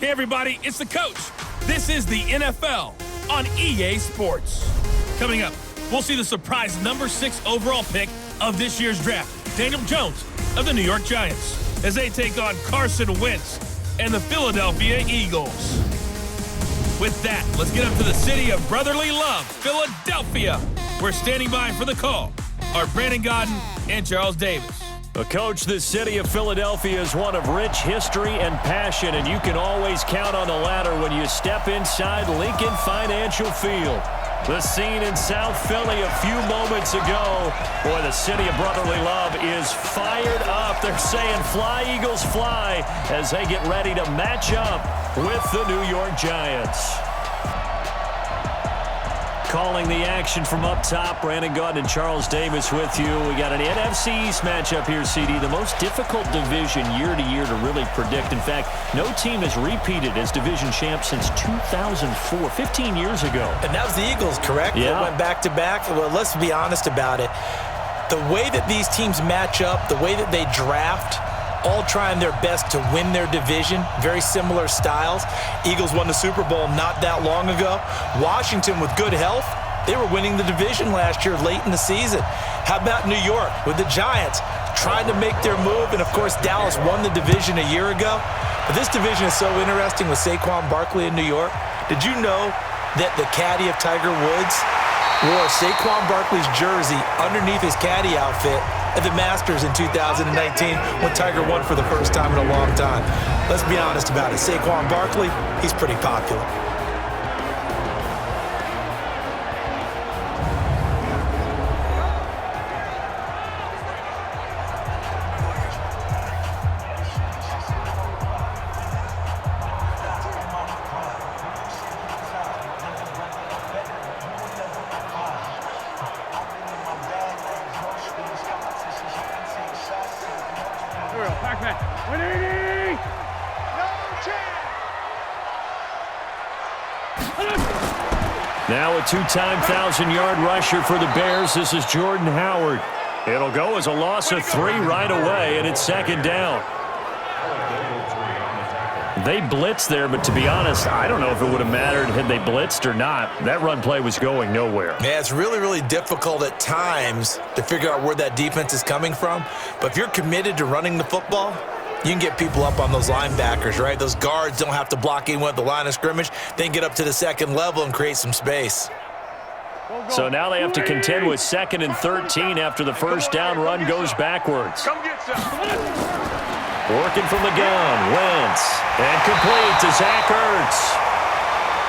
Hey everybody, it's the coach. This is the NFL on EA Sports. Coming up, we'll see the surprise number 6 overall pick of this year's draft, Daniel Jones of the New York Giants, as they take on Carson Wentz and the Philadelphia Eagles. With that, let's get up to the city of brotherly love, Philadelphia. We're standing by for the call are Brandon Godden and Charles Davis. Coach, the city of Philadelphia is one of rich history and passion, and you can always count on the latter when you step inside Lincoln Financial Field. The scene in South Philly a few moments ago. Boy, the city of brotherly love is fired up. They're saying, "Fly, Eagles, fly," as they get ready to match up with the New York Giants. Calling the action from up top, Brandon Godden and Charles Davis with you. We got an NFC East matchup here, CD. The most difficult division year to year to really predict. In fact, no team has repeated as division champ since 2004, 15 years ago. And that was the Eagles, correct? Yeah. They went back-to-back. Well, let's be honest about it. The way that these teams match up, the way that they draft, all trying their best to win their division, very similar styles. Eagles won the Super Bowl not that long ago. Washington, with good health, they were winning the division last year late in the season. How about New York with the Giants trying to make their move? And, of course, Dallas won the division a year ago. But this division is so interesting with Saquon Barkley in New York. Did you know that the caddy of Tiger Woods wore Saquon Barkley's jersey underneath his caddy outfit at the Masters in 2019 when Tiger won for the first time in a long time? Let's be honest about it. Saquon Barkley, he's pretty popular. Now a two-time 1,000-yard rusher for the Bears. This is Jordan Howard. It'll go as a loss of 3 right away, and it's second down. They blitzed there, but to be honest, I don't know if it would have mattered had they blitzed or not. That run play was going nowhere. Yeah, it's really, really difficult at times to figure out where that defense is coming from. But if you're committed to running the football, you can get people up on those linebackers, right? Those guards don't have to block anyone at the line of scrimmage. They can get up to the second level and create some space. So now they have to contend with 2nd and 13 after the first down run goes backwards. Working from the gun, Wentz, and complete to Zach Ertz.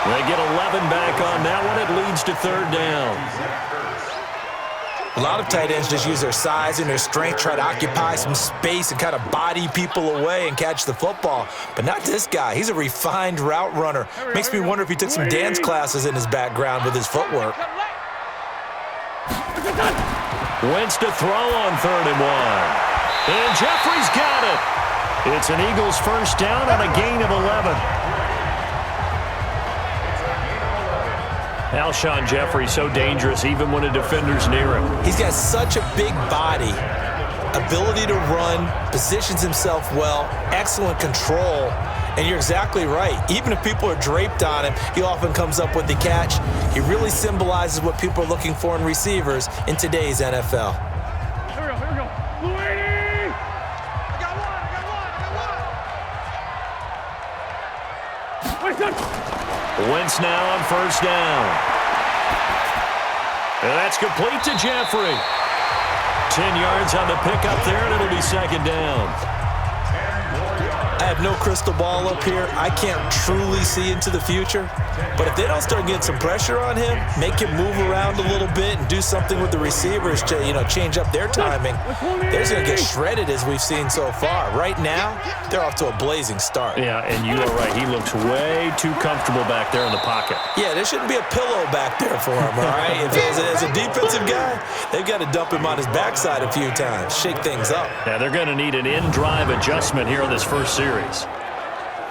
They get 11 back on that one. It leads to 3rd down. A lot of tight ends just use their size and their strength, try to occupy some space and kind of body people away and catch the football. But not this guy. He's a refined route runner. Makes me wonder if he took some dance classes in his background with his footwork. Wentz to throw on 3rd and 1. And Jeffrey's got it. It's an Eagles first down on a gain of 11. Alshon Jeffrey so dangerous even when a defender's near him. He's got such a big body, ability to run, positions himself well, excellent control, and you're exactly right. Even if people are draped on him, he often comes up with the catch. He really symbolizes what people are looking for in receivers in today's NFL. Here we go. Louie! I got one. Wentz now on first down. And that's complete to Jeffrey. 10 yards on the pickup there, and it'll be second down. I have no crystal ball up here. I can't truly see into the future. But if they don't start getting some pressure on him, make him move around a little bit and do something with the receivers to, change up their timing, they're going to get shredded as we've seen so far. Right now, they're off to a blazing start. Yeah, and you are right. He looks way too comfortable back there in the pocket. Yeah, there shouldn't be a pillow back there for him, all right? As a defensive guy, they've got to dump him on his backside a few times, shake things up. Yeah, they're going to need an in-drive adjustment here in this first series.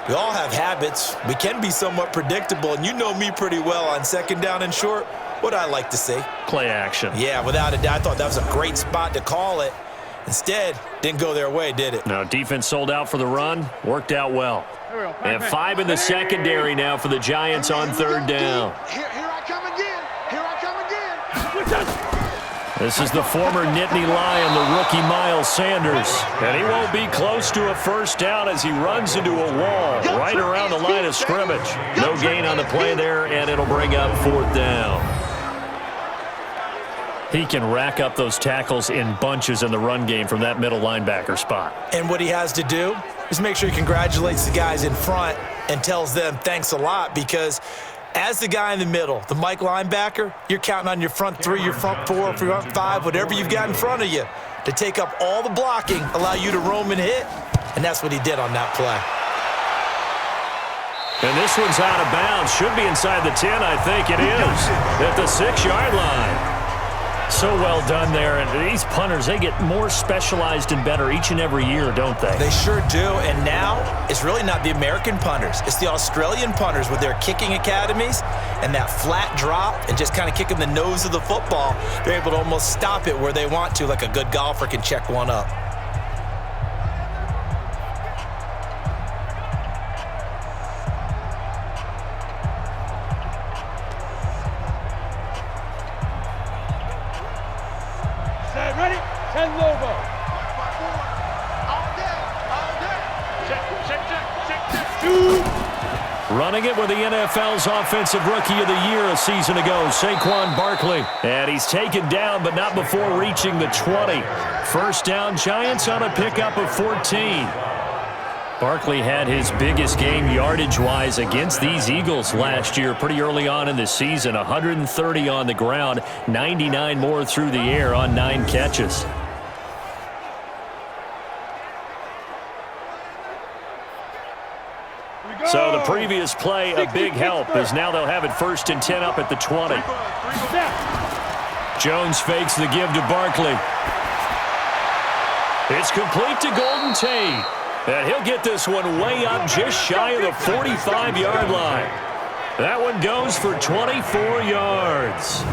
We all have habits. We can be somewhat predictable, and you know me pretty well on second down and short. What I like to see. Play action. Yeah, without a doubt. I thought that was a great spot to call it. Instead, didn't go their way, did it? No, defense sold out for the run. Worked out well. And 5 in the secondary now for the Giants on 3rd down. Here I come again. Here I come again. This is the former Nittany Lion, the rookie Miles Sanders. And he won't be close to a first down as he runs into a wall right around the line of scrimmage. No gain on the play there, and it'll bring up 4th down. He can rack up those tackles in bunches in the run game from that middle linebacker spot. And what he has to do is make sure he congratulates the guys in front and tells them thanks a lot, because as the guy in the middle, the Mike linebacker, you're counting on your front 3, your front 4, front 5, whatever you've got in front of you to take up all the blocking, allow you to roam and hit, and that's what he did on that play. And this one's out of bounds. Should be inside the 10, I think it is, at the 6-yard line. So well done there. And these punters, they get more specialized and better each and every year, don't they? They sure do. And now it's really not the American punters. It's the Australian punters with their kicking academies and that flat drop and just kind of kicking the nose of the football. They're able to almost stop it where they want to, like a good golfer can check one up. Ready? 10 logo. All day. Check. Running it with the NFL's Offensive Rookie of the Year a season ago, Saquon Barkley. And he's taken down, but not before reaching the 20. First down, Giants on a pickup of 14. Barkley had his biggest game yardage-wise against these Eagles last year pretty early on in the season. 130 on the ground, 99 more through the air on 9 catches. So the previous play, a big help, as now they'll have it 1st and 10 up at the 20. Jones fakes the give to Barkley. It's complete to Golden Tate. And he'll get this one way up just shy of the 45-yard line. That one goes for 24 yards.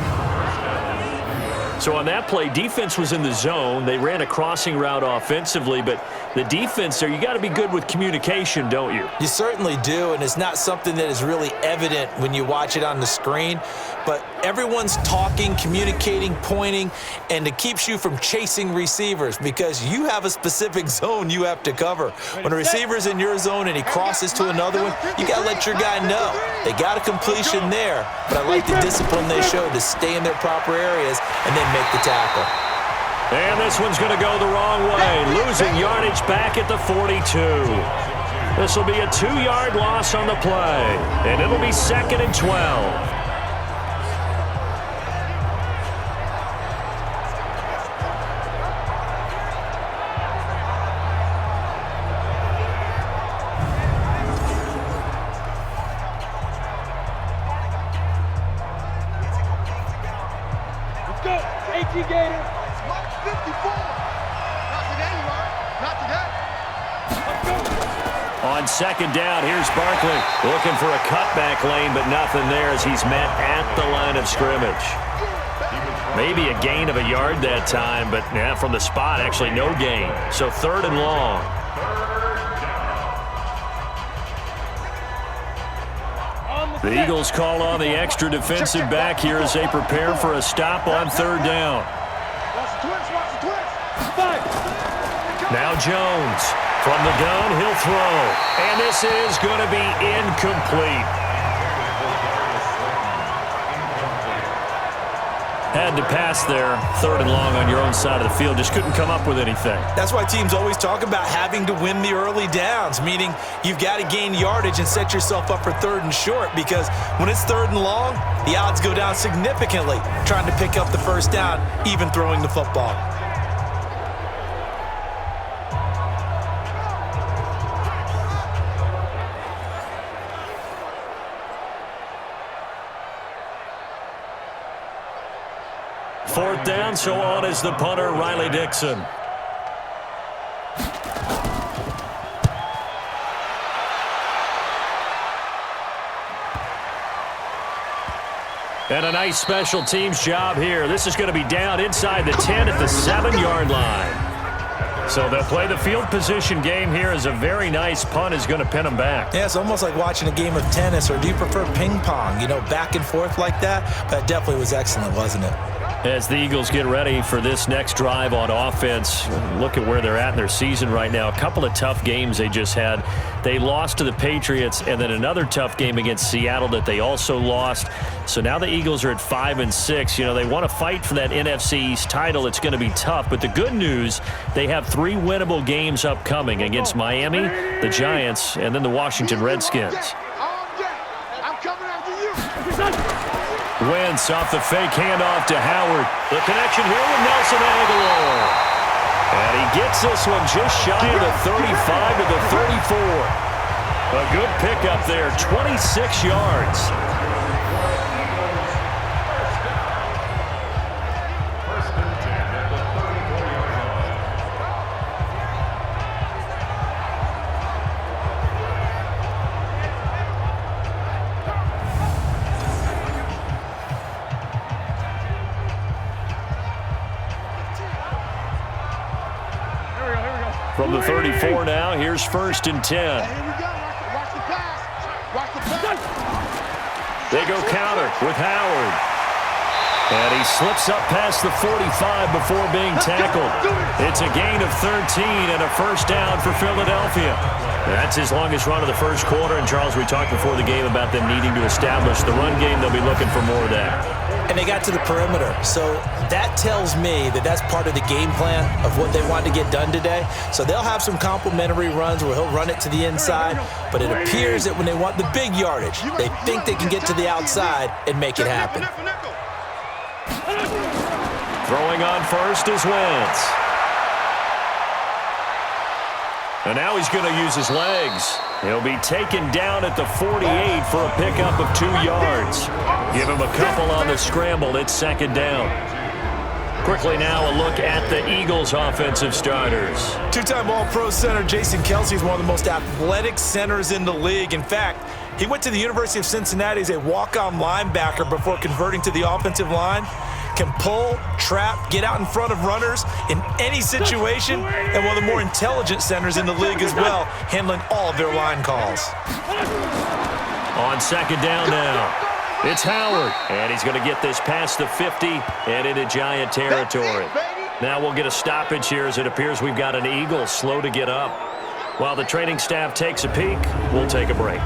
So on that play, defense was in the zone. They ran a crossing route offensively, but the defense there, you got to be good with communication, don't you? You certainly do, and it's not something that is really evident when you watch it on the screen, but everyone's talking, communicating, pointing, and it keeps you from chasing receivers because you have a specific zone you have to cover. When a receiver's in your zone and he crosses to another one, you got to let your guy know. They got a completion there, but I like the discipline they showed to stay in their proper areas and then make the tackle. And this one's going to go the wrong way, losing yardage back at the 42. This will be a 2-yard loss on the play, and it'll be 2nd and 12. Let's go. 18 Gators. 54. Not today, Mark. Not today. Let's go. On 2nd down, here's Barkley looking for a cutback lane, but nothing there as he's met at the line of scrimmage. Maybe a gain of a yard that time, but from the spot, actually no gain. So 3rd and long. The Eagles call on the extra defensive back here as they prepare for a stop on 3rd down. Watch the twist. Watch the twist. Now Jones. From the gun, he'll throw. And this is going to be incomplete. Had to pass there, 3rd and long on your own side of the field. Just couldn't come up with anything. That's why teams always talk about having to win the early downs, meaning you've got to gain yardage and set yourself up for 3rd and short, because when it's 3rd and long, the odds go down significantly trying to pick up the first down, even throwing the football. Fourth down, so on is the punter, Riley Dixon. And a nice special teams job here. This is going to be down inside the 10 at the 7-yard line. So they'll play the field position game here as a very nice punt is going to pin them back. Yeah, it's almost like watching a game of tennis, or do you prefer ping pong, back and forth like that? That definitely was excellent, wasn't it? As the Eagles get ready for this next drive on offense, look at where they're at in their season right now. A couple of tough games they just had. They lost to the Patriots, and then another tough game against Seattle that they also lost. So now the Eagles are at 5-6. They want to fight for that NFC East title. It's going to be tough, but the good news, they have 3 winnable games upcoming against Miami, the Giants, and then the Washington Redskins. I'm coming after you. Wentz off the fake handoff to Howard. The connection here with Nelson Aguilar. And he gets this one just shy of the 35 to the 34. A good pickup there, 26 yards. From the 34 now, here's 1st and 10. Here we go. Watch the pass. Watch the pass. They go counter with Howard. And he slips up past the 45 before being tackled. It's a gain of 13 and a first down for Philadelphia. That's his longest run of the first quarter. And, Charles, we talked before the game about them needing to establish the run game. They'll be looking for more of that. And they got to the perimeter. So that tells me that that's part of the game plan of what they want to get done today. So they'll have some complementary runs where he'll run it to the inside. But it appears that when they want the big yardage, they think they can get to the outside and make it happen. Throwing on first is Wentz. And now he's going to use his legs. He'll be taken down at the 48 for a pickup of 2 yards. Give him a couple on the scramble. It's 2nd down. Quickly now, a look at the Eagles' offensive starters. 2-time All-Pro center Jason Kelce is one of the most athletic centers in the league. In fact, he went to the University of Cincinnati as a walk-on linebacker before converting to the offensive line. Can pull, trap, get out in front of runners in any situation, and one of the more intelligent centers in the league as well, handling all of their line calls. On 2nd down now. It's Howard, and he's going to get this past the 50 and into Giant territory. Now we'll get a stoppage here as it appears we've got an Eagle slow to get up. While the training staff takes a peek, we'll take a break.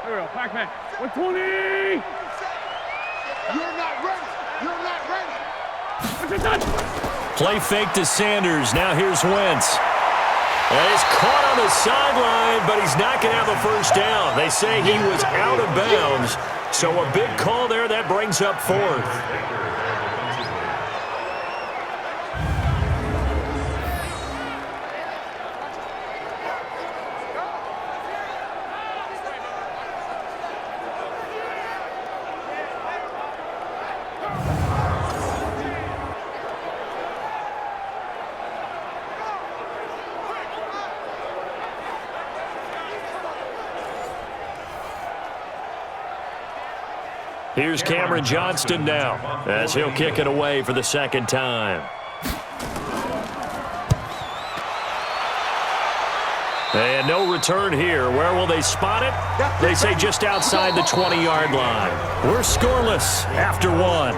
Here we go. Pac-Man. 120. You're not ready. You're not ready. Play fake to Sanders. Now here's Wentz. And he's caught on the sideline, but he's not going to have a first down. They say he was out of bounds. So a big call there. That brings up 4th. Here's Cameron Johnston now as he'll kick it away for the 2nd time. And no return here. Where will they spot it? They say just outside the 20-yard line. We're scoreless after 1.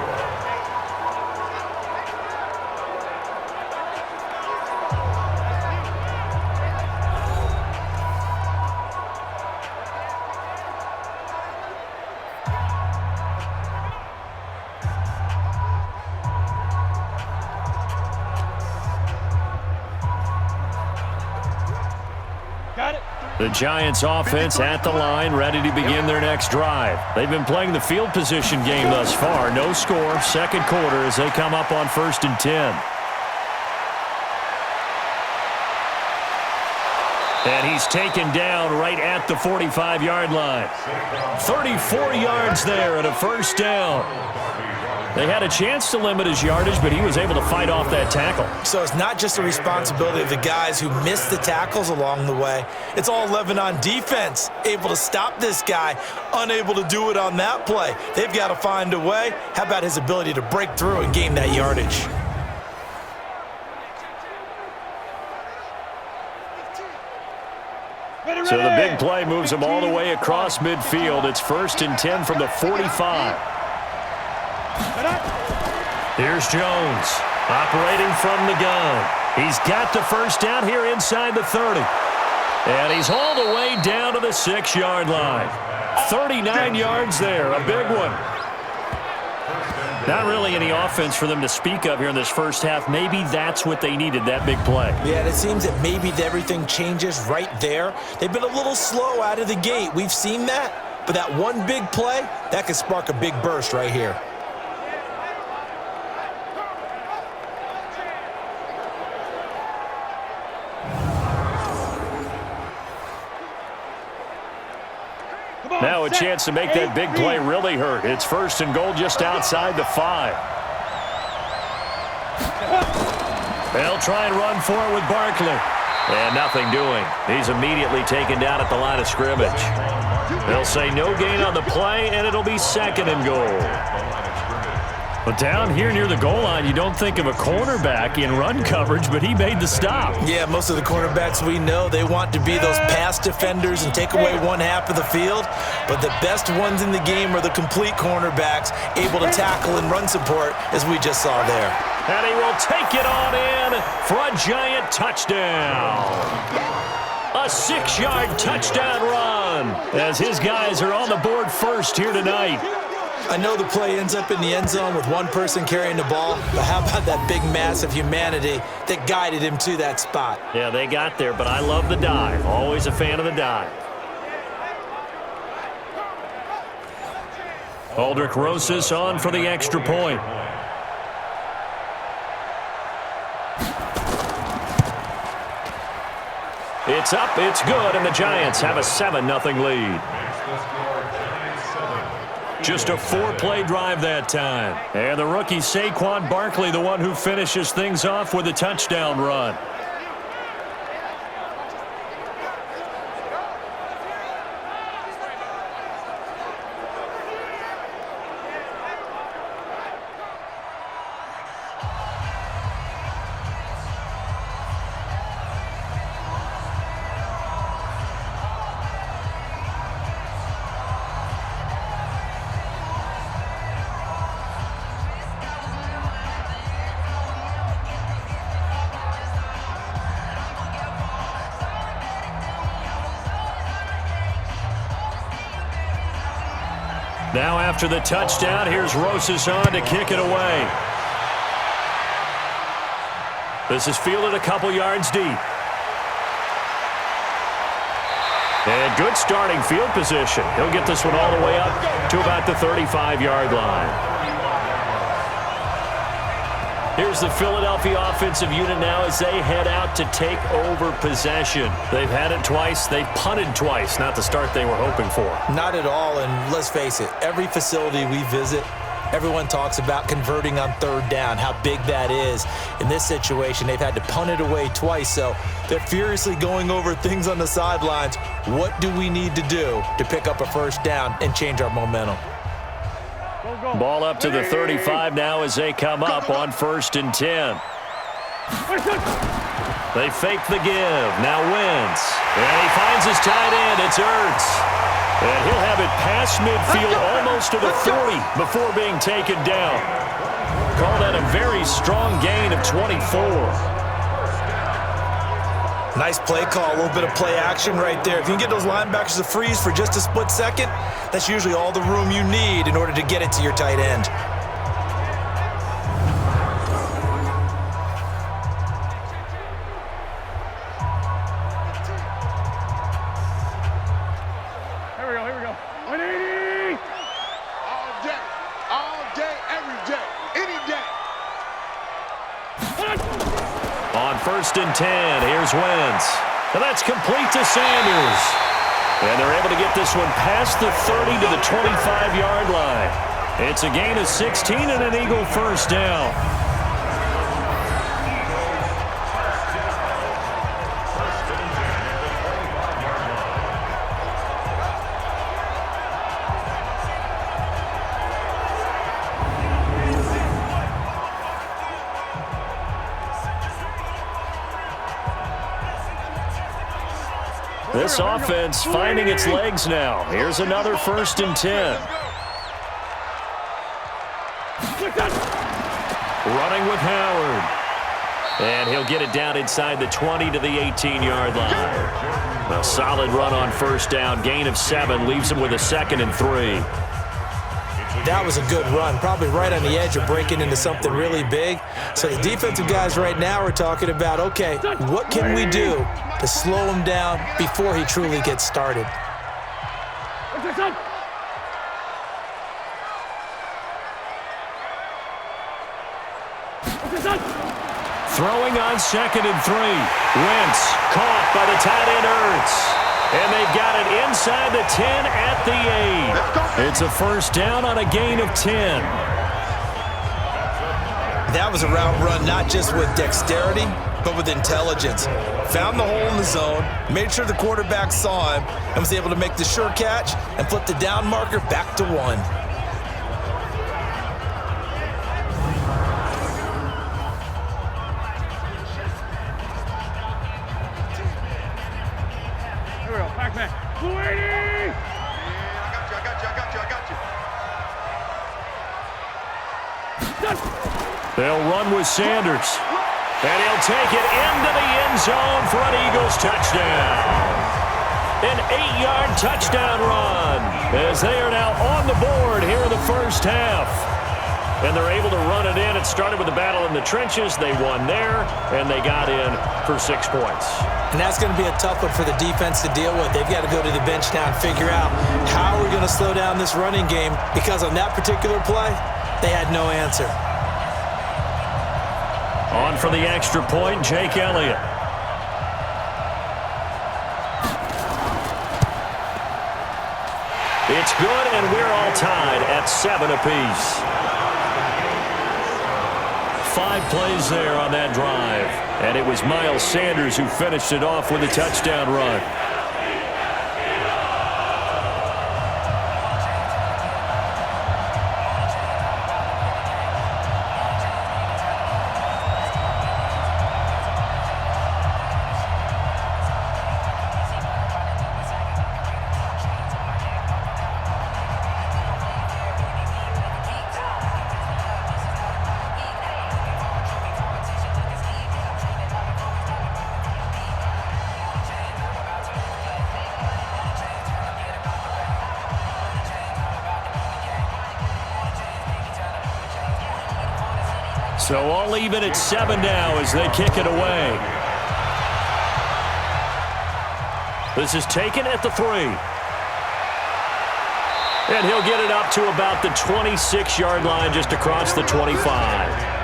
The Giants offense at the line, ready to begin their next drive. They've been playing the field position game thus far. No score, 2nd quarter as they come up on 1st and 10. And he's taken down right at the 45-yard line. 34 yards there and a first down. They had a chance to limit his yardage, but he was able to fight off that tackle. So it's not just the responsibility of the guys who missed the tackles along the way. It's all Lebanon defense, able to stop this guy, unable to do it on that play. They've got to find a way. How about his ability to break through and gain that yardage? So the big play moves him all the way across midfield. It's 1st and 10 from the 45. Here's Jones, operating from the gun. He's got the first down here inside the 30. And he's all the way down to the 6-yard line. 39 yards there, a big one. Not really any offense for them to speak of here in this first half. Maybe that's what they needed, that big play. Yeah, and it seems that maybe everything changes right there. They've been a little slow out of the gate. We've seen that. But that one big play, that could spark a big burst right here. Now a chance to make that big play really hurt. It's 1st and goal just outside the 5. They'll try and run for it with Barkley. And nothing doing. He's immediately taken down at the line of scrimmage. They'll say no gain on the play, and it'll be 2nd and goal. But down here near the goal line, you don't think of a cornerback in run coverage, but he made the stop. Yeah, most of the cornerbacks we know, they want to be those pass defenders and take away one half of the field. But the best ones in the game are the complete cornerbacks, able to tackle and run support, as we just saw there. And he will take it on in for a giant touchdown. A 6-yard touchdown run as his guys are on the board first here tonight. I know the play ends up in the end zone with one person carrying the ball, but how about that big mass of humanity that guided him to that spot? Yeah, they got there, but I love the dive. Always a fan of the dive. Aldrich Rosas on for the extra point. It's up, it's good, and the Giants have a 7-0 lead. Just a 4-play drive that time. And the rookie Saquon Barkley, the one who finishes things off with a touchdown run. Now after the touchdown, here's Rosas on to kick it away. This is fielded a couple yards deep. And good starting field position. He'll get this one all the way up to about the 35-yard line. Here's the Philadelphia offensive unit now as they head out to take over possession. They've had it twice. They've punted twice. Not the start they were hoping for. Not at all, and let's face it, every facility we visit, everyone talks about converting on 3rd down, how big that is. In this situation, they've had to punt it away twice, so they're furiously going over things on the sidelines. What do we need to do to pick up a 1st down and change our momentum? Ball up to the 35 now as they come up on 1st and 10. They fake the give. Now Wentz. And he finds his tight end. It's Ertz. And he'll have it past midfield almost to the 40 before being taken down. Call that a very strong gain of 24. Nice play call, a little bit of play action right there. If you can get those linebackers to freeze for just a split second, that's usually all the room you need in order to get it to your tight end. Here we go. 180! All day, every day, any day. On 1st and 10, here's Wentz. And that's complete to Sanders. And they're able to get this one past the 30 to the 25-yard line. It's a gain of 16 and an Eagle first down. This offense finding its legs now. Here's another 1st and 10. Running with Howard. And he'll get it down inside the 20 to the 18-yard line. A solid run on 1st down. Gain of 7 leaves him with a 2nd and 3. That was a good run, probably right on the edge of breaking into something really big. So the defensive guys right now are talking about, okay, what can we do to slow him down before he truly gets started? Throwing on 2nd and 3. Wentz caught by the tight end Ertz. And they've got it inside the 10 at the 8. It's a 1st down on a gain of 10. That was a route run not just with dexterity, but with intelligence. Found the hole in the zone, made sure the quarterback saw him, and was able to make the sure catch and flip the down marker back to 1. They'll run with Sanders. And he'll take it into the end zone for an Eagles touchdown. An 8-yard touchdown run as they are now on the board here in the 1st half. And they're able to run it in. It started with a battle in the trenches. They won there, and they got in for 6 points. And that's going to be a tough one for the defense to deal with. They've got to go to the bench now and figure out how we're going to slow down this running game, because on that particular play, they had no answer. On for the extra point, Jake Elliott. It's good, and we're all tied at 7 apiece. 5 plays there on that drive. And it was Miles Sanders who finished it off with a touchdown run. So all even at 7 now as they kick it away. This is taken at the 3. And he'll get it up to about the 26-yard line, just across the 25.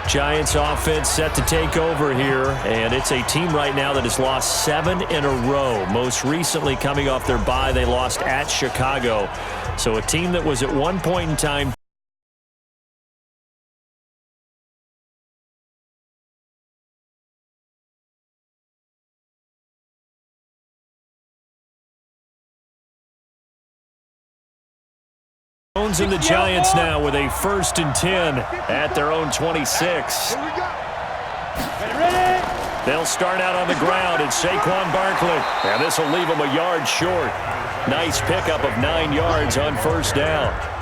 Giants offense set to take over here, and it's a team right now that has lost 7 in a row. Most recently coming off their bye, they lost at Chicago. So a team that was at one point in time and the Giants now with a 1st and 10 at their own 26. They'll start out on the ground. It's Saquon Barkley. And this will leave them a yard short. Nice pickup of 9 yards on 1st down.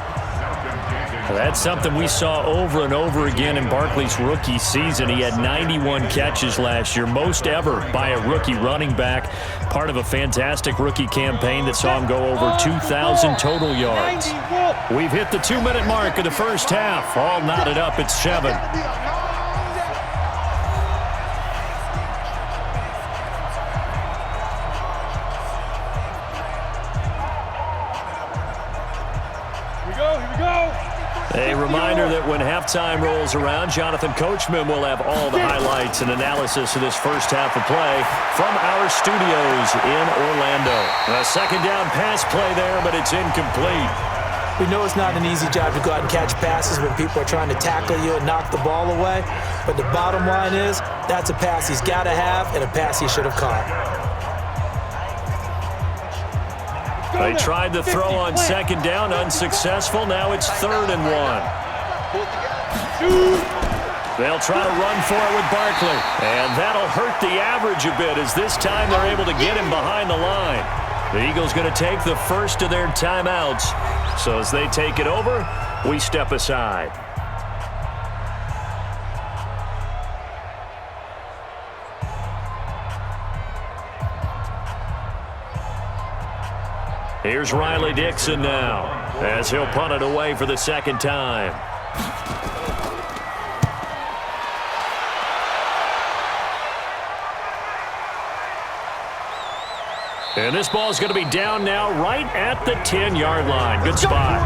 That's something we saw over and over again in Barkley's rookie season. He had 91 catches last year, most ever by a rookie running back. Part of a fantastic rookie campaign that saw him go over 2,000 total yards. We've hit the 2-minute mark of the 1st half. All knotted up at 7. A reminder that when halftime rolls around, Jonathan Coachman will have all the highlights and analysis of this first half of play from our studios in Orlando. A second down pass play there, but it's incomplete. We know it's not an easy job to go out and catch passes when people are trying to tackle you and knock the ball away. But the bottom line is, that's a pass he's got to have and a pass he should have caught. They tried to throw on second down, unsuccessful. Now it's 3rd and 1. They'll try to run for it with Barkley. And that'll hurt the average a bit as this time they're able to get him behind the line. The Eagles going to take the first of their timeouts. So as they take it over, we step aside. Here's Riley Dixon now as he'll punt it away for the second time. And this ball is going to be down now right at the 10-yard line. Good spot.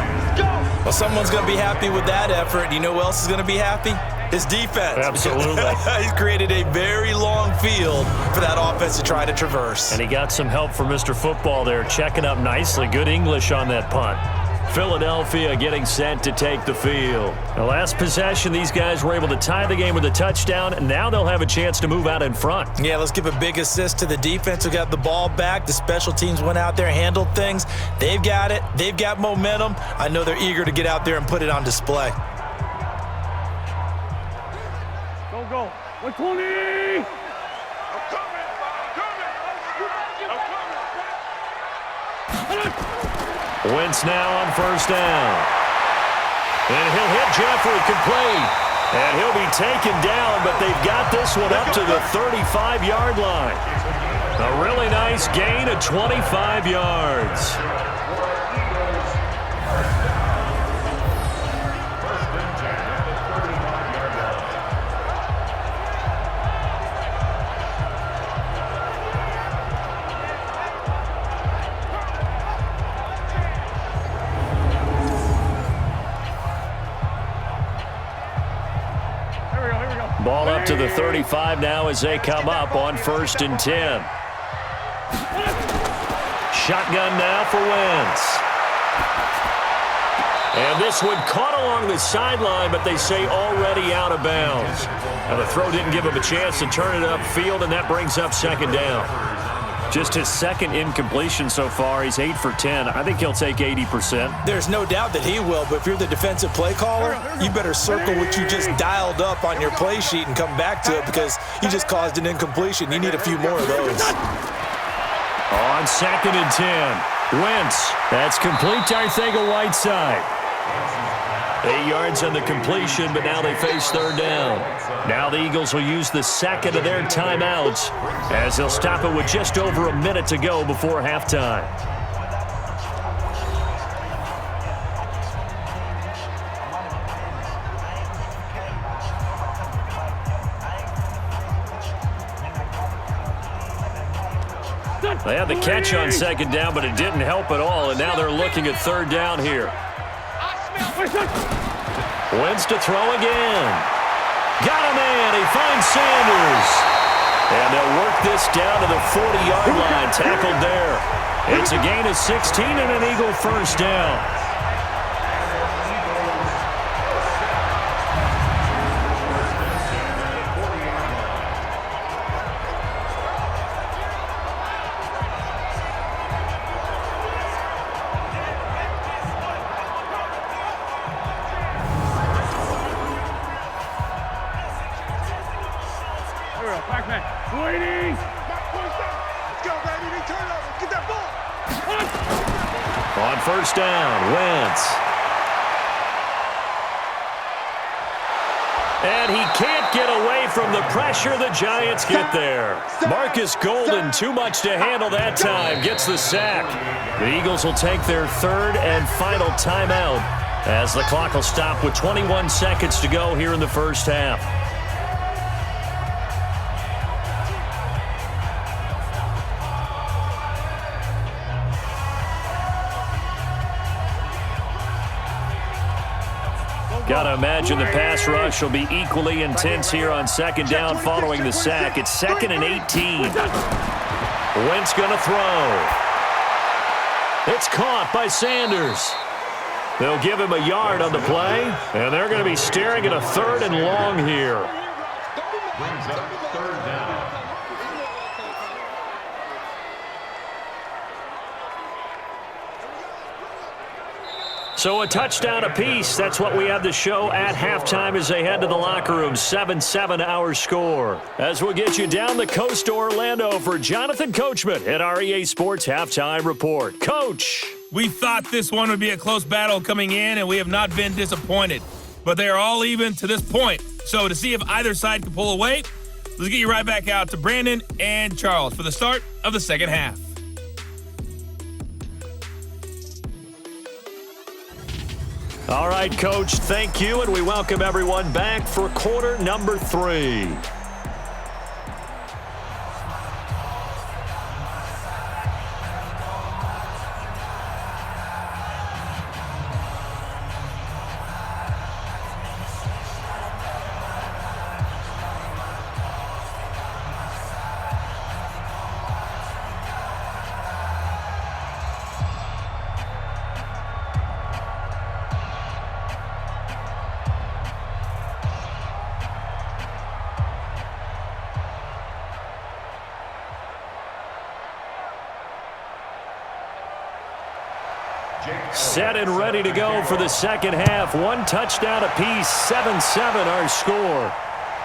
Well, someone's going to be happy with that effort. You know who else is going to be happy? His defense. Absolutely. He's created a very long field for that offense to try to traverse. And he got some help from Mr. Football there, checking up nicely. Good English on that punt. Philadelphia getting set to take the field. The last possession, these guys were able to tie the game with a touchdown, and now they'll have a chance to move out in front. Yeah, let's give a big assist to the defense who got the ball back. The special teams went out there, handled things. They've got it. They've got momentum. I know they're eager to get out there and put it on display. Go. 120. Wentz now on first down. And he'll hit Jeffrey complete. And he'll be taken down, but they've got this one up to the 35-yard line. A really nice gain of 25 yards. Ball up to the 35 now as they come up on 1st and 10. Shotgun now for Wentz. And this one caught along the sideline, but they say already out of bounds. Now the throw didn't give him a chance to turn it upfield, and that brings up 2nd down. Just his 2nd incompletion so far. He's 8 for 10. I think he'll take 80%. There's no doubt that he will, but if you're the defensive play caller, you better circle what you just dialed up on your play sheet and come back to it because you just caused an incompletion. You need a few more of those. On 2nd and 10, Wentz. That's complete to Arcega-Whiteside. 8 yards on the completion, but now they face 3rd down. Now the Eagles will use the 2nd of their timeouts as they'll stop it with just over a minute to go before halftime. They had the catch on 2nd down, but it didn't help at all, and now they're looking at 3rd down here. Wentz to throw again. Got a man. He finds Sanders. And they'll work this down to the 40-yard line. Tackled there. It's a gain of 16 and an Eagle first down. On first down, Wentz. And he can't get away from the pressure. The Giants get there. Marcus Golden, too much to handle that time, gets the sack. The Eagles will take their 3rd and final timeout as the clock will stop with 21 seconds to go here in the first half. Gotta imagine the pass rush will be equally intense here on second down following the sack. It's 2nd and 18. Wentz gonna throw. It's caught by Sanders. They'll give him a yard on the play, and they're going to be staring at a 3rd and long here. Brings up 3rd down. So a touchdown apiece. That's what we have to show at halftime as they head to the locker room. 7-7 our score. As we'll get you down the coast to Orlando for Jonathan Coachman at our EA Sports Halftime Report. Coach. We thought this one would be a close battle coming in, and we have not been disappointed. But they are all even to this point. So to see if either side can pull away, let's get you right back out to Brandon and Charles for the start of the second half. All right, Coach, thank you, and we welcome everyone back for quarter number 3. Set and ready to go for the second half. 1 touchdown apiece, 7-7 our score.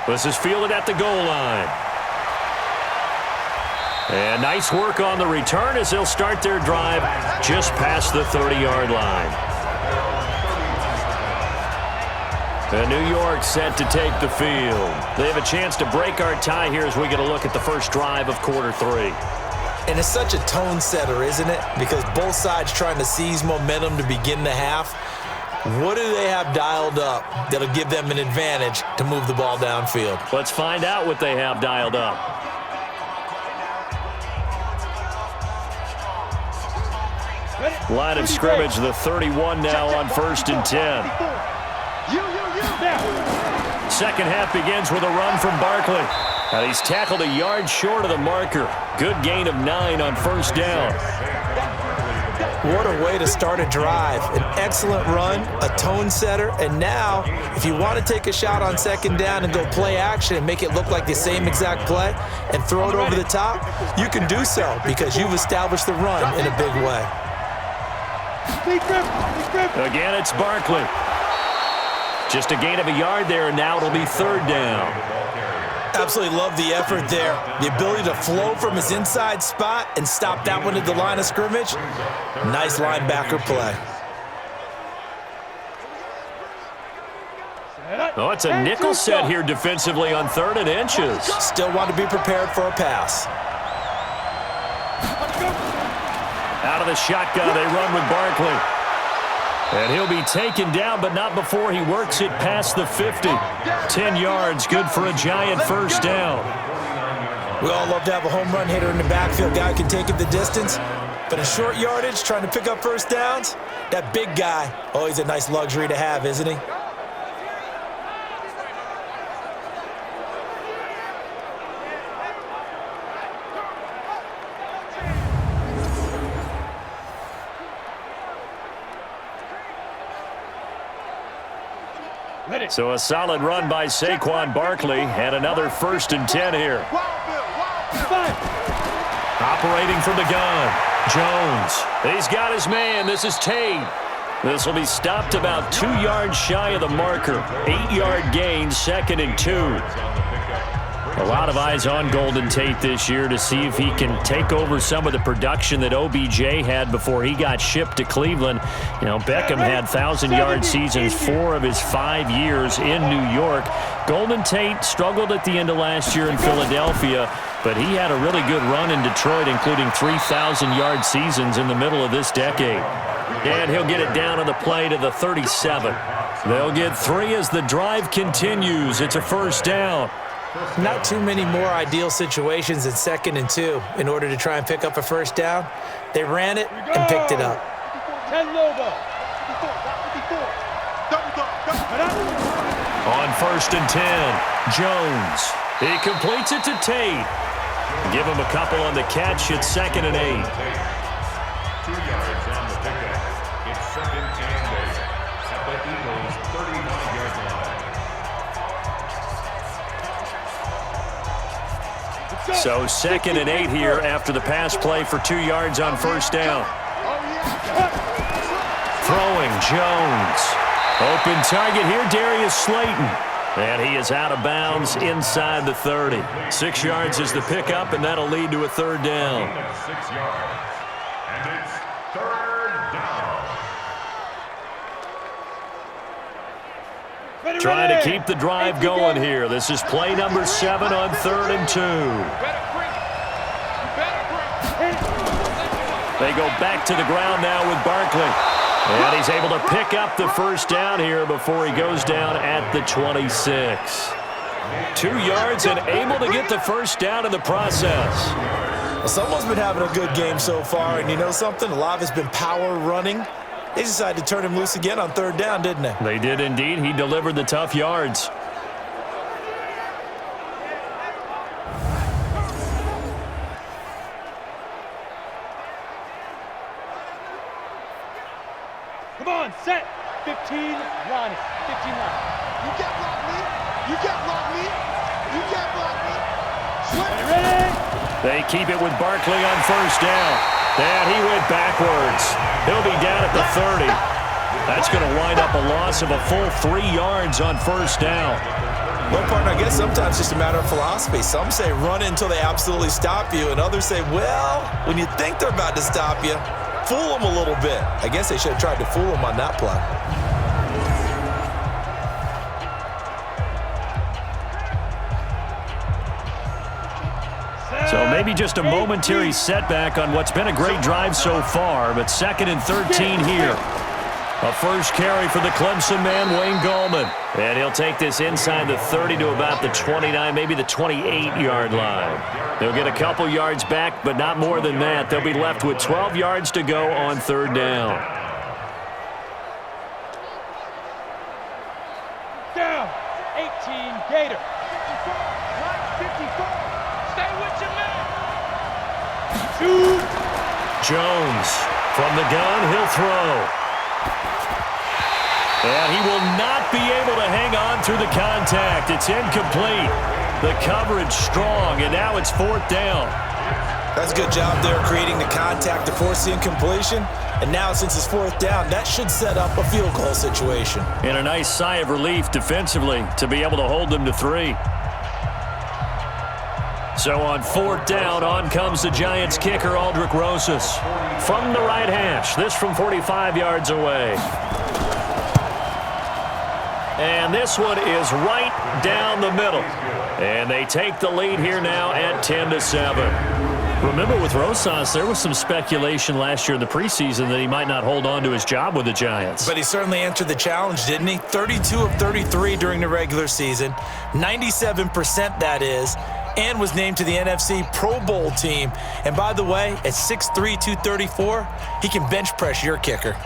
This is fielded at the goal line. And nice work on the return as they'll start their drive just past the 30-yard line. And New York set to take the field. They have a chance to break our tie here as we get a look at the first drive of quarter 3. And it's such a tone setter, isn't it? Because both sides trying to seize momentum to begin the half. What do they have dialed up that'll give them an advantage to move the ball downfield? Let's find out what they have dialed up. Line of scrimmage, the 31 now on 1st and 10. Second half begins with a run from Barkley. And he's tackled a yard short of the marker. Good gain of 9 on 1st down. What a way to start a drive. An excellent run, a tone setter, and now, if you want to take a shot on 2nd down and go play action and make it look like the same exact play and throw it over the top, you can do so because you've established the run in a big way. Again, it's Barkley. Just a gain of a yard there, and now it'll be 3rd down. Absolutely love the effort there. The ability to flow from his inside spot and stop that one at the line of scrimmage. Nice linebacker play. Oh, it's a nickel set here defensively on 3rd and inches. Still want to be prepared for a pass. Out of the shotgun, they run with Barkley. And he'll be taken down, but not before he works it past the 50. 10 yards, good for a giant 1st down. We all love to have a home run hitter in the backfield. Guy who can take it the distance. But in short yardage, trying to pick up 1st downs, that big guy, always a nice luxury to have, isn't he? So a solid run by Saquon Barkley and another 1st and 10 here. Operating from the gun, Jones. He's got his man. This is Tate. This will be stopped about 2 yards shy of the marker. 8-yard gain, 2nd and 2. A lot of eyes on Golden Tate this year to see if he can take over some of the production that OBJ had before he got shipped to Cleveland. You know, Beckham had 1,000-yard seasons 4 of his 5 years in New York. Golden Tate struggled at the end of last year in Philadelphia, but he had a really good run in Detroit, including 3,000-yard seasons in the middle of this decade. And he'll get it down on the play to the 37. They'll get 3 as the drive continues. It's a 1st down. Not too many more ideal situations than 2nd and 2 in order to try and pick up a 1st down. They ran it and picked it up. 10 Lobo. On 1st and 10, Jones. He completes it to Tate. Give him a couple on the catch. It's 2nd and 8. 2 yards on the pickup. It's 2nd and 8 at the Eagles' 39-yard line. So 2nd and 8 here after the pass play for 2 yards on 1st down. Throwing Jones. Open target here, Darius Slayton. And he is out of bounds inside the 30. 6 yards is the pickup, and that'll lead to a 3rd down. 6 yards. And it's 3rd down. Trying to keep the drive going here. This is play number 7 on 3rd and 2. They go back to the ground now with Barkley. And he's able to pick up the 1st down here before he goes down at the 26. 2 yards and able to get the 1st down in the process. Well, someone's been having a good game so far, and you know something? A lot of it's been power running. They decided to turn him loose again on 3rd down, didn't they? They did indeed. He delivered the tough yards. Come on, set. 15, line it. 15, line. You can't block me. You can't block me. You can't block me. Ready? They keep it with Barkley on 1st down. And he went backwards. He'll be down at the 30. That's going to wind up a loss of a full 3 yards on 1st down. Well, partner, I guess sometimes it's just a matter of philosophy. Some say run until they absolutely stop you, and others say, well, when you think they're about to stop you, fool them a little bit. I guess they should have tried to fool them on that play. So maybe just a momentary setback on what's been a great drive so far, but 2nd and 13 here. A first carry for the Clemson man, Wayne Gallman. And he'll take this inside the 30 to about the 29, maybe the 28-yard line. They'll get a couple yards back, but not more than that. They'll be left with 12 yards to go on 3rd down. Down. 18, Gator. 54. Stay with your man. Shoot. Jones from the gun, he'll throw. And he will not be able to hang on through the contact. It's incomplete. The coverage strong, and now it's 4th down. That's a good job there creating the contact to force the incompletion. And now since it's 4th down, that should set up a field goal situation. And a nice sigh of relief defensively to be able to hold them to 3. So on 4th down, on comes the Giants kicker, Aldrick Rosas. From the right hash, this from 45 yards away. And this one is right down the middle. And they take the lead here now at 10-7. Remember, with Rosas, there was some speculation last year in the preseason that he might not hold on to his job with the Giants. But he certainly answered the challenge, didn't he? 32 of 33 during the regular season, 97% that is, and was named to the NFC Pro Bowl team. And by the way, at 6'3", 234, he can bench press your kicker.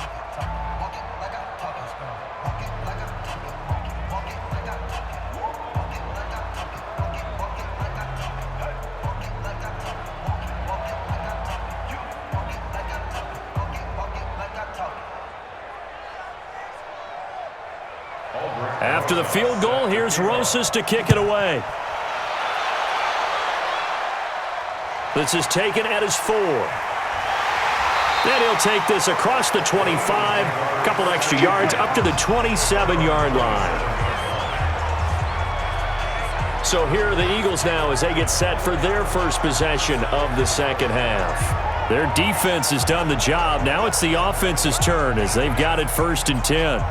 After the field goal, here's Rosas to kick it away. This is taken at his 4. Then he'll take this across the 25, a couple extra yards, up to the 27-yard line. So here are the Eagles now as they get set for their first possession of the second half. Their defense has done the job. Now it's the offense's turn as they've got it 1st and 10.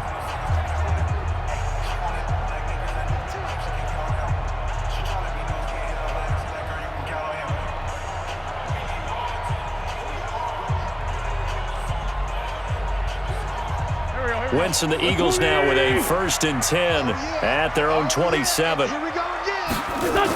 Wentz and the Eagles now with a 1st and 10 at their own 27. Here we go again.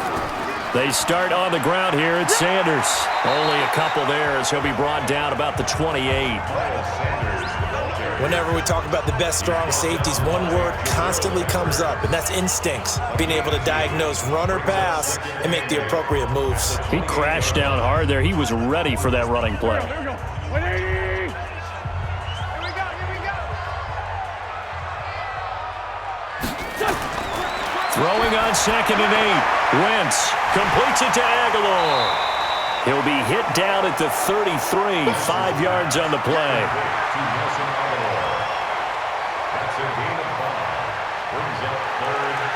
They start on the ground here at Sanders. Only a couple there as he'll be brought down about the 28. Sanders, the military. Whenever we talk about the best strong safeties, one word constantly comes up, and that's instincts. Being able to diagnose run or pass and make the appropriate moves. He crashed down hard there. He was ready for that running play. Here we go. 180. Here we go. Throwing on 2nd and 8. Wentz completes it to Aguilar. He'll be hit down at the 33, 5 yards on the play. That's a gain of 5. Brings up 3rd and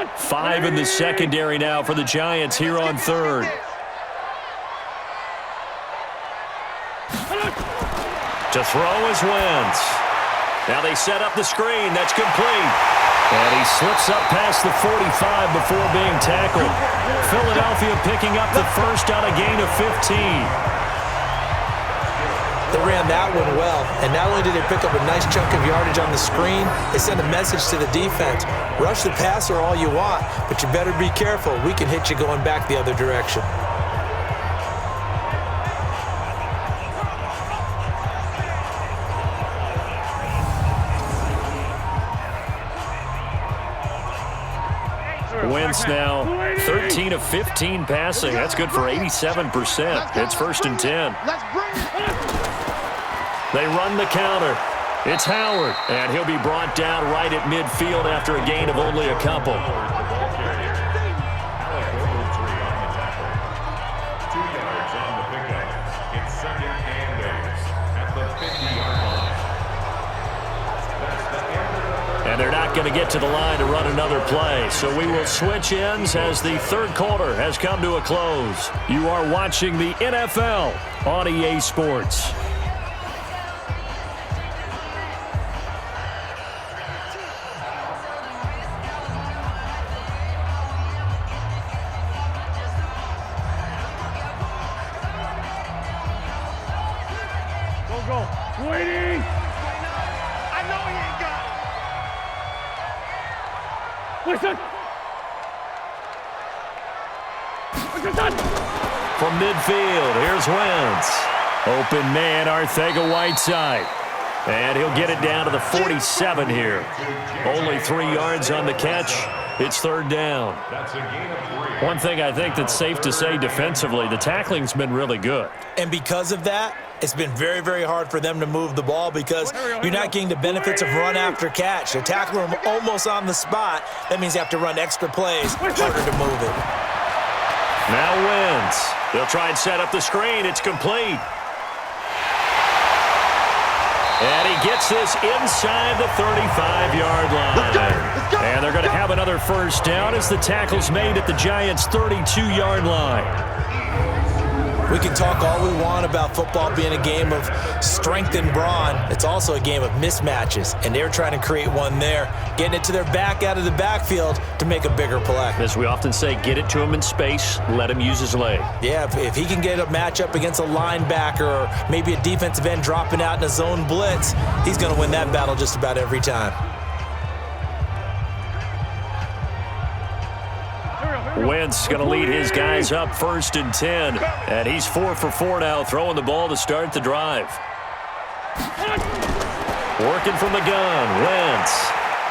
3. 5 in the secondary now for the Giants here on 3rd. To throw is Wentz. Now they set up the screen. That's complete. And he slips up past the 45 before being tackled. Philadelphia picking up the first on a gain of 15. They ran that one well, and not only did they pick up a nice chunk of yardage on the screen, they sent a message to the defense. Rush the passer all you want, but you better be careful. We can hit you going back the other direction. Wentz now 13 of 15 passing. That's good for 87%. It's 1st and 10. They run the counter. It's Howard, and he'll be brought down right at midfield after a gain of only a couple. 2 yards on the pickup. It's 2nd and 8 at the 50-yard line. That's the end of the third. And they're not going to get to the line to run another play. So we will switch ends as the 3rd quarter has come to a close. You are watching the NFL on EA Sports. Go. 280. I know he ain't got Listen. From midfield, here's Wentz. Open man, Arcega-Whiteside. And he'll get it down to the 47 here. Only 3 yards on the catch. It's 3rd down. That's a gain of 3. One thing I think that's safe to say defensively, the tackling's been really good. And because of that, it's been very, very hard for them to move the ball because you're not getting the benefits of run after catch. They're tackling them almost on the spot. That means you have to run extra plays, harder to move it. Now Wentz. They'll try and set up the screen. It's complete. And he gets this inside the 35-yard line. And they're going to have another first down as the tackle's made at the Giants' 32-yard line. We can talk all we want about football being a game of strength and brawn. It's also a game of mismatches, and they're trying to create one there, getting it to their back out of the backfield to make a bigger play. As we often say, get it to him in space, let him use his leg. Yeah, if he can get a matchup against a linebacker or maybe a defensive end dropping out in a zone blitz, he's going to win that battle just about every time. Wentz going to lead his guys up 1st and 10. And he's 4 for 4 now, throwing the ball to start the drive. Working from the gun, Wentz.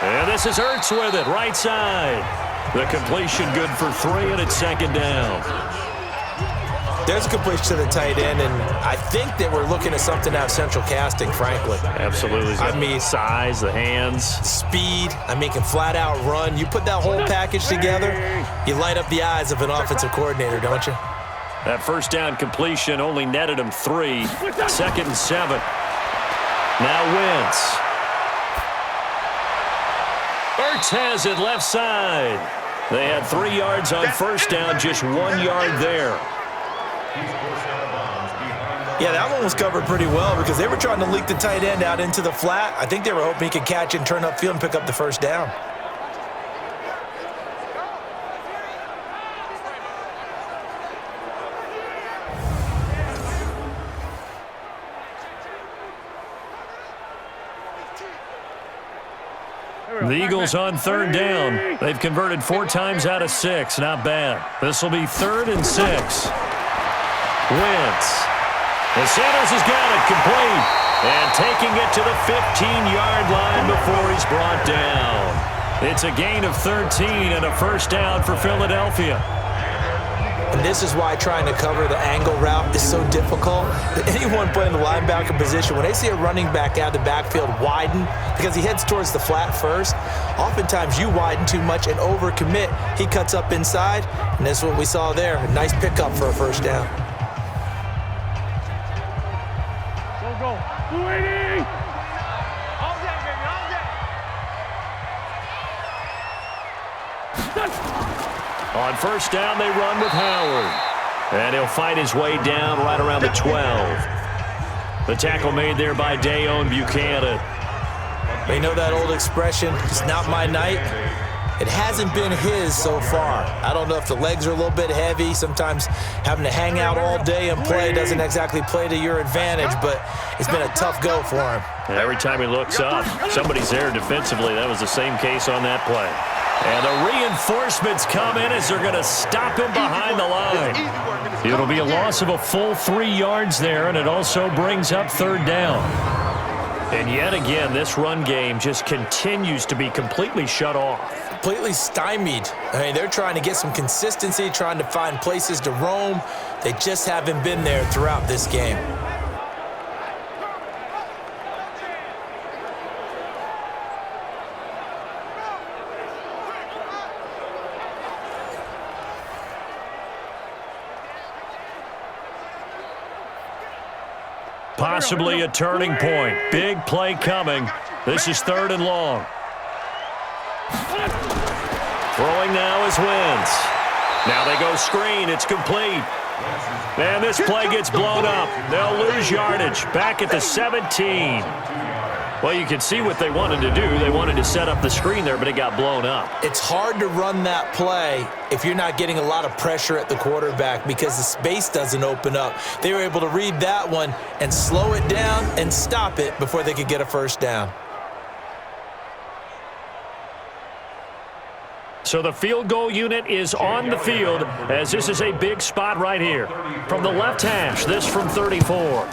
And this is Ertz with it, right side. The completion good for 3, and it's 2nd down. There's a completion to the tight end, and I think that we're looking at something out of central casting, frankly. Absolutely. I mean, size, the hands. Speed, can flat out run. You put that whole package together, you light up the eyes of an offensive coordinator, don't you? That first down completion only netted him 3. 2nd and 7. Now Wentz. Ertz has it left side. They had 3 yards on first down, just 1 yard there. Yeah, that one was covered pretty well because they were trying to leak the tight end out into the flat. I think they were hoping he could catch it and turn upfield and pick up the first down. The Eagles on 3rd down. They've converted 4 times out of 6. Not bad. This will be 3rd and 6. Wentz. And Sanders has got it complete. And taking it to the 15-yard line before he's brought down. It's a gain of 13 and a first down for Philadelphia. And this is why trying to cover the angle route is so difficult. Anyone playing the linebacker position, when they see a running back out of the backfield widen, because he heads towards the flat first, oftentimes you widen too much and overcommit. He cuts up inside, and that's what we saw there. A nice pickup for a first down. Go. Waiting. All that, baby, all that. On first down, they run with Howard. And he'll fight his way down right around the 12. The tackle made there by Dayon Buchanan. They know that old expression, it's not my night. It hasn't been his so far. I don't know if the legs are a little bit heavy. Sometimes having to hang out all day and play doesn't exactly play to your advantage, but it's been a tough go for him. And every time he looks up, somebody's there defensively. That was the same case on that play. And the reinforcements come in as they're going to stop him behind the line. It'll be a loss of a full 3 yards there, and it also brings up third down. And yet again, this run game just continues to be completely shut off. Completely stymied. I mean, they're trying to get some consistency, trying to find places to roam. They just haven't been there throughout this game. Possibly a turning point. Big play coming. This is third and long. Throwing now is Wentz. Now they go screen. It's complete. And this play gets blown up. They'll lose yardage. Back at the 17. Well, you can see what they wanted to do. They wanted to set up the screen there, but it got blown up. It's hard to run that play if you're not getting a lot of pressure at the quarterback because the space doesn't open up. They were able to read that one and slow it down and stop it before they could get a first down. So the field goal unit is on the field as this is a big spot right here. From the left hash, this from 34.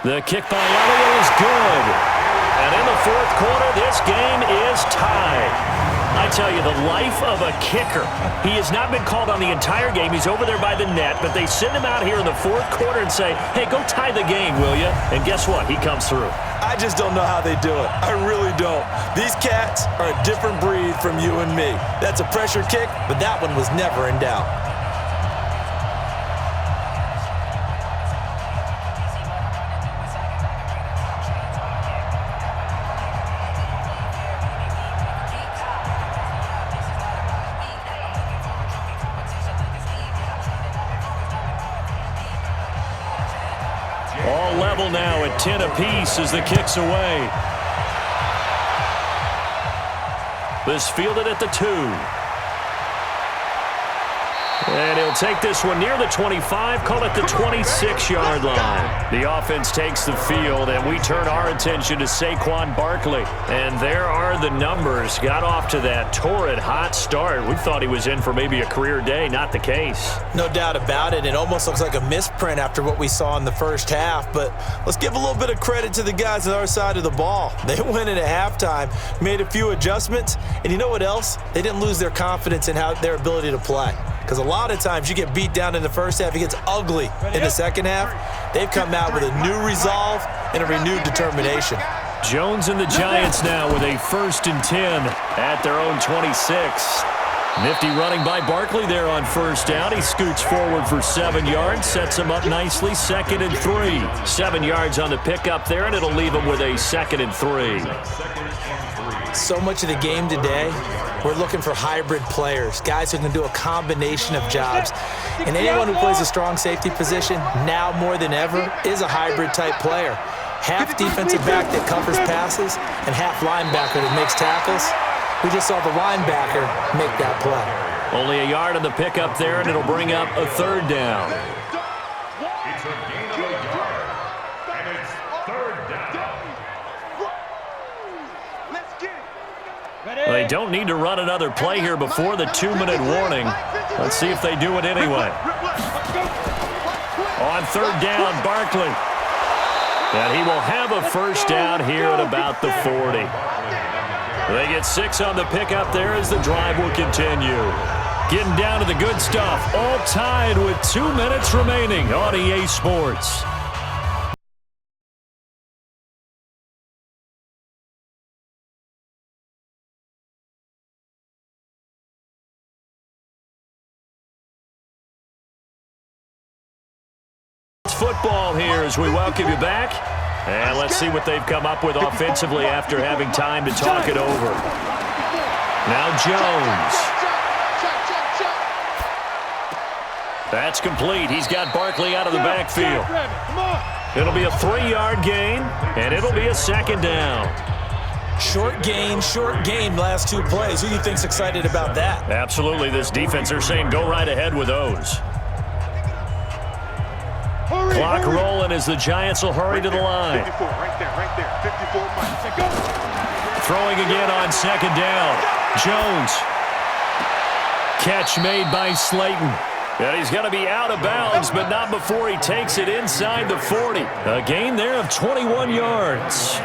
The kick by Elliott is good. And in the fourth quarter, this game is tied. I tell you, the life of a kicker. He has not been called on the entire game. He's over there by the net, but they send him out here in the fourth quarter and say, hey, go tie the game, will you? And guess what? He comes through. I just don't know how they do it. I really don't. These cats are a different breed from you and me. That's a pressure kick, but that one was never in doubt. All level now at 10 apiece as the kick's away. This fielded at the 2. And he'll take this one near the 25, call it the 26-yard line. The offense takes the field, and we turn our attention to Saquon Barkley. And there are the numbers. Got off to that torrid hot start. We thought he was in for maybe a career day. Not the case. No doubt about it. It almost looks like a misprint after what we saw in the first half. But let's give a little bit of credit to the guys on our side of the ball. They went in at halftime, made a few adjustments, and you know what else? They didn't lose their confidence in their ability to play. Because a lot of times you get beat down in the first half, it gets ugly in the second half. They've come out with a new resolve and a renewed determination. Jones and the Giants now with a 1st and 10 at their own 26. Nifty running by Barkley there on first down. He scoots forward for 7 yards, sets him up nicely, 2nd and 3. 7 yards on the pickup there, and it'll leave him with a 2nd and 3. So much of the game today, we're looking for hybrid players, guys who can do a combination of jobs. And anyone who plays a strong safety position, now more than ever, is a hybrid type player. Half defensive back that covers passes and half linebacker that makes tackles. We just saw the linebacker make that play. Only a yard on the pickup there, and it'll bring up a 3rd down. It's a gain of a yard, and it's 3rd down. Let's get it. Well, they don't need to run another play here before the 2-minute warning. Let's see if they do it anyway. On third down, Barkley. And he will have a first down here at about the 40. They get 6 on the pickup there as the drive will continue. Getting down to the good stuff. All tied with 2 minutes remaining on EA Sports. Football here as we welcome you back. And let's see what they've come up with offensively after having time to talk it over. Now Jones. That's complete. He's got Barkley out of the backfield. It'll be a 3-yard gain, and it'll be a second down. Short gain, last 2 plays. Who do you think's excited about that? Absolutely. This defense, they're saying go right ahead with those. Clock rolling as the Giants will hurry to the line. 54, right there. 54 miles. Throwing again on second down. Jones. Catch made by Slayton. And he's going to be out of bounds, but not before he takes it inside the 40. A gain there of 21 yards.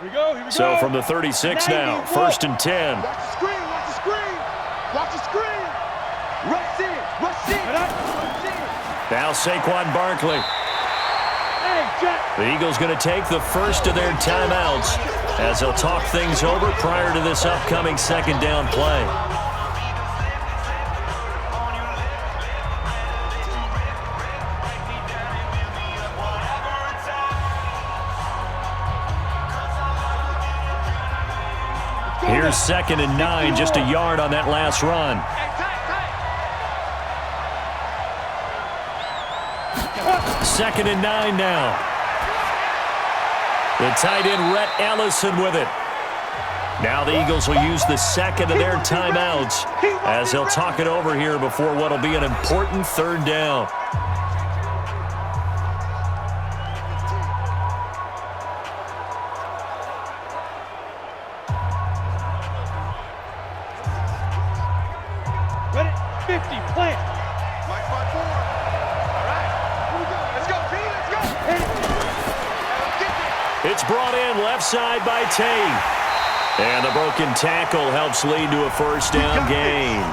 Here we go. So from the 36 now, 1st and 10. Watch the screen. Watch the screen. Rush in. Now Saquon Barkley. The Eagles going to take the first of their timeouts as they'll talk things over prior to this upcoming second down play. Here's 2nd and 9, just a yard on that last run. Second and 9 now. The tight end, Rhett Ellison, with it. Now the Eagles will use the second of their timeouts as they'll talk it over here before what will be an important third down. Ready? 50, plant. Mike 5-4. All right. Here we go. Let's go, P. Let's go. It's brought in left side by Tate. And the broken tackle helps lead to a first down gain.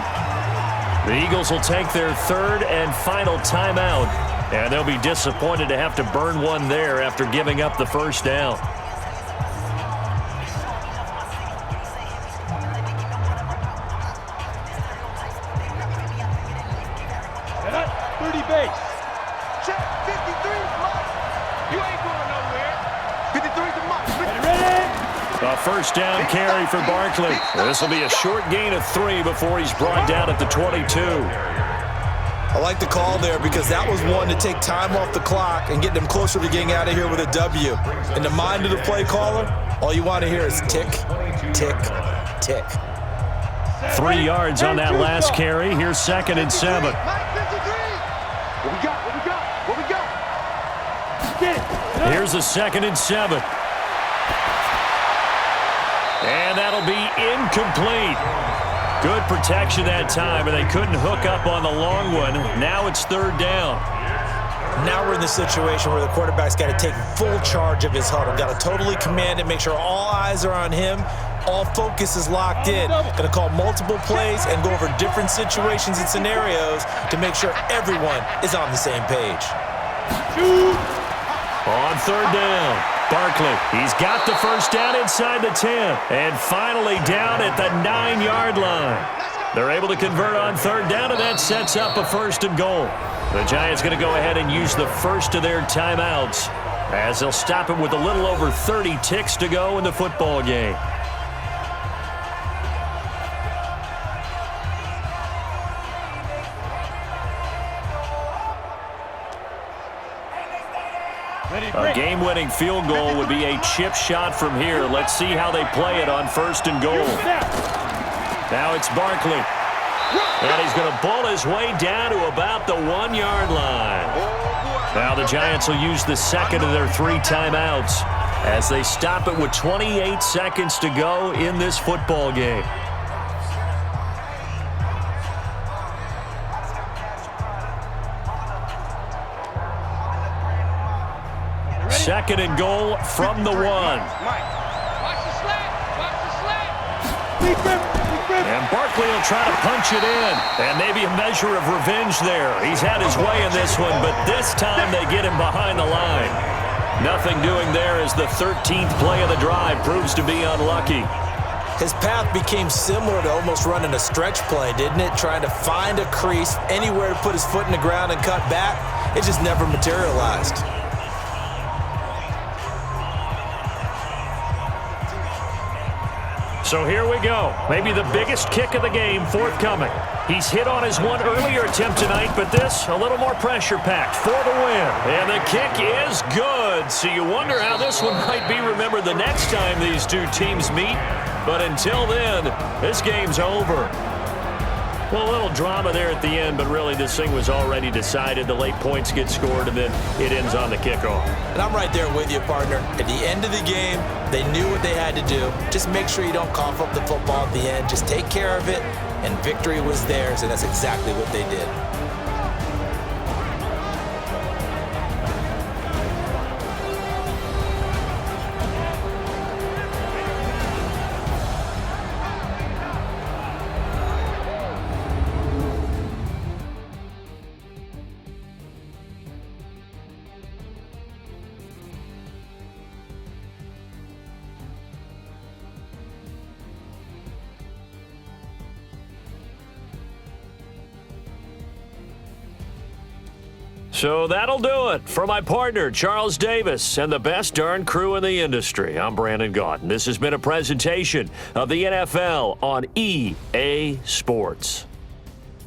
The Eagles will take their 3rd and final timeout. And they'll be disappointed to have to burn one there after giving up the first down. Check. 53 is Mike. You ain't going nowhere. 53 to Mike. Ready? A first down carry for Barkley. This will be a short gain of 3 before he's brought down at the 22. I like the call there because that was one to take time off the clock and get them closer to getting out of here with a W. In the mind of the play caller, all you want to hear is tick, tick, tick. 3 yards on that last carry. Here's 2nd and 7. What we got? Here's a 2nd and 7. And that'll be incomplete. Good protection that time, and they couldn't hook up on the long one. Now it's 3rd down. Now we're in the situation where the quarterback's got to take full charge of his huddle. Got to totally command it, make sure all eyes are on him. All focus is locked in. Going to call multiple plays and go over different situations and scenarios to make sure everyone is on the same page. On 3rd down, Barkley. He's got the first down inside the 10. And finally down at the 9-yard line. They're able to convert on 3rd down, and that sets up a 1st and goal. The Giants going to go ahead and use the first of their timeouts as they'll stop him with a little over 30 ticks to go in the football game. A game-winning field goal would be a chip shot from here. Let's see how they play it on 1st and goal. Now it's Barkley. And he's going to bull his way down to about the 1-yard line. Now the Giants will use the second of their 3 timeouts as they stop it with 28 seconds to go in this football game. Second and goal from the 1. Watch the slant. Watch the slant. And Barkley will try to punch it in. And maybe a measure of revenge there. He's had his way in this one, but this time they get him behind the line. Nothing doing there as the 13th play of the drive proves to be unlucky. His path became similar to almost running a stretch play, didn't it? Trying to find a crease, anywhere to put his foot in the ground and cut back. It just never materialized. So here we go. Maybe the biggest kick of the game forthcoming. He's hit on his one earlier attempt tonight, but this a little more pressure-packed for the win. And the kick is good. So you wonder how this one might be remembered the next time these two teams meet. But until then, this game's over. Well, a little drama there at the end, but really this thing was already decided. The late points get scored, and then it ends on the kickoff. And I'm right there with you, partner. At the end of the game, they knew what they had to do. Just make sure you don't cough up the football at the end. Just take care of it, and victory was theirs, and that's exactly what they did. So that'll do it for my partner, Charles Davis, and the best darn crew in the industry. I'm Brandon Gaunt, and this has been a presentation of the NFL on EA Sports.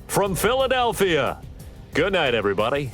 From Philadelphia, good night, everybody.